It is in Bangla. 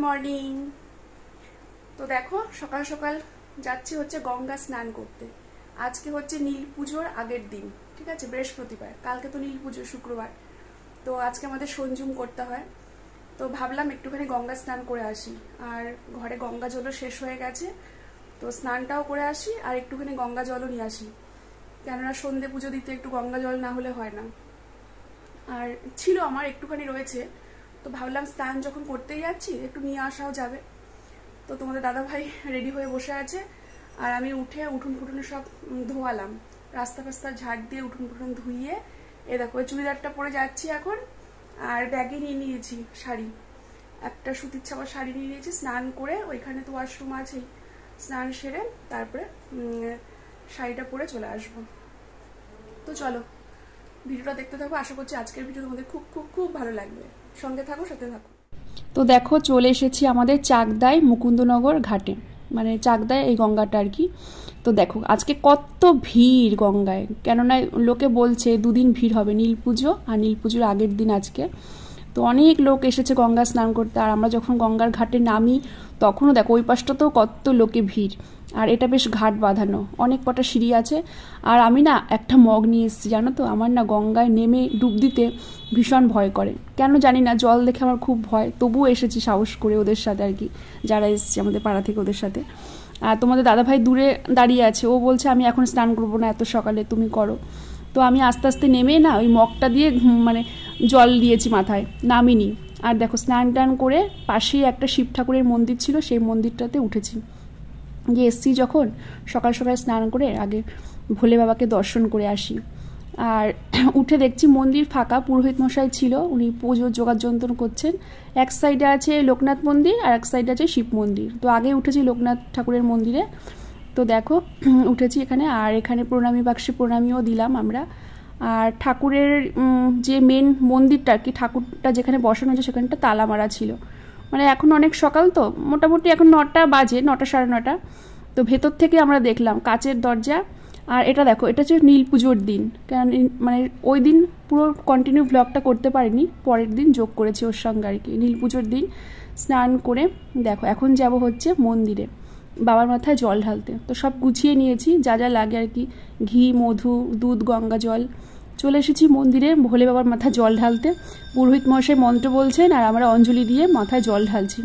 মর্নিং। তো দেখো সকাল সকাল যাচ্ছি হচ্ছে গঙ্গা স্নান করতে। আজকে হচ্ছে নীল পুজোর আগের দিন, ঠিক আছে, বৃহস্পতিবার। কালকে তো নীল পুজো শুক্রবার, তো আজকে আমাদের সঞ্জুম করতে হয়। তো ভাবলাম একটুখানি গঙ্গা স্নান করে আসি, আর ঘরে গঙ্গা জলও শেষ হয়ে গেছে, তো স্নানটাও করে আসি আর একটুখানি গঙ্গা জলও নিয়ে আসি, কেননা সন্ধে পুজো দিতে একটু গঙ্গা জল না হলে হয় না। আর ছিল আমার একটুখানি রয়েছে, তো ভাবলাম স্নান যখন করতেই যাচ্ছি একটু নিয়ে আসাও যাবে। তো তোমাদের দাদা ভাই রেডি হয়ে বসে আছে, আর আমি উঠে উঠুন ফুটুন সব ধোয়ালাম, রাস্তা ফাস্তা ঝাড় দিয়ে উঠুন ফুটুন ধুইয়ে এ দেখো চুড়িদারটা পরে যাচ্ছি এখন। আর ব্যাগে নিয়ে নিয়েছি শাড়ি, একটা সুতির ছাপা শাড়ি নিয়ে নিয়েছি। স্নান করে ওইখানে তো ওয়াশরুম আছেই, স্নান সেরে তারপরে শাড়িটা পরে চলে আসবো। তো চলো ভিডিওটা দেখতে থাকো, আশা করছি আজকের ভিডিও তোমাদের খুব খুব খুব ভালো লাগবে। সঙ্গে থাকো, সাথে থাকো। তো দেখো চলে এসেছি আমাদের চাকদায় মুকুন্দনগর ঘাটে, মানে চাকদায় এই গঙ্গাটা আর কি। তো দেখো আজকে কত ভিড় গঙ্গায়, কেননা লোকে বলছে দুদিন ভিড় হবে, নীল পুজো আর নীল পুজোর আগের দিন আজকে। তো অনেক লোক এসেছে গঙ্গা স্নান করতে, আর আমরা যখন গঙ্গার ঘাটে নামি তখনও দেখো ওই পাশটাতেও কত লোকে ভিড়। আর এটা বেশ ঘাট বাঁধানো, অনেক কটা সিঁড়ি আছে। আর আমি না একটা মগ নিয়ে এসেছি, জানো তো, আমার না গঙ্গায় নেমে ডুব দিতে ভীষণ ভয় করে, কেন জানি না, জল দেখে আমার খুব ভয়। তবুও এসেছি সাহস করে ওদের সাথে আর কি, যারা এসেছে আমাদের পাড়া থেকে ওদের সাথে। আর তোমাদের দাদাভাই দূরে দাঁড়িয়ে আছে, ও বলছে আমি এখন স্নান করবো না এত সকালে, তুমি করো। তো আমি আস্তে আস্তে নেমে না ওই মগটা দিয়ে মানে জল দিয়েছি মাথায়, নামিনি। আর দেখো স্নান টান করে পাশেই একটা শিব ঠাকুরের মন্দির ছিল, সেই মন্দিরটাতে উঠেছি। গিয়ে এসছি যখন সকাল সকাল স্নান করে আগে ভোলে বাবাকে দর্শন করে আসি। আর উঠে দেখছি মন্দির ফাঁকা, পুরোহিত মশাই ছিল, উনি পুজোর জোগাড় যন্ত্র করছেন। এক সাইডে আছে লোকনাথ মন্দির আর এক সাইডে আছে শিব মন্দির। তো আগে উঠেছি লোকনাথ ঠাকুরের মন্দিরে। তো দেখো উঠেছি এখানে, আর এখানে প্রণামী বাক্সে প্রণামীও দিলাম আমরা। আর ঠাকুরের যে মেন মন্দিরটা আর কি, ঠাকুরটা যেখানে বসানো হয়েছে সেখানটা তালা মারা ছিল, মানে এখন অনেক সকাল তো, মোটামুটি এখন 9টা বাজে, 9টা সাড়ে 9টা। তো ভেতর থেকে আমরা দেখলাম কাচের দরজা। আর এটা দেখো, এটা হচ্ছে নীল পুজোর দিন, কারণ মানে ওই দিন পুরো কন্টিনিউ ব্লগটা করতে পারিনি, পরের দিন যোগ করেছি ওর সঙ্গে আর কি। নীল পুজোর দিন স্নান করে দেখো এখন যাব হচ্ছে মন্দিরে বাবার মাথায় জল ঢালতে। তো সব গুছিয়ে নিয়েছি যা যা লাগে আর কি, ঘি, মধু, দুধ, গঙ্গা জল। চলে এসেছি মন্দিরে ভোলে বাবার মাথায় জল ঢালতে। পুরোহিত মশাই মন্ত্র বলছেন আর আমরা অঞ্জলি দিয়ে মাথায় জল ঢালছি।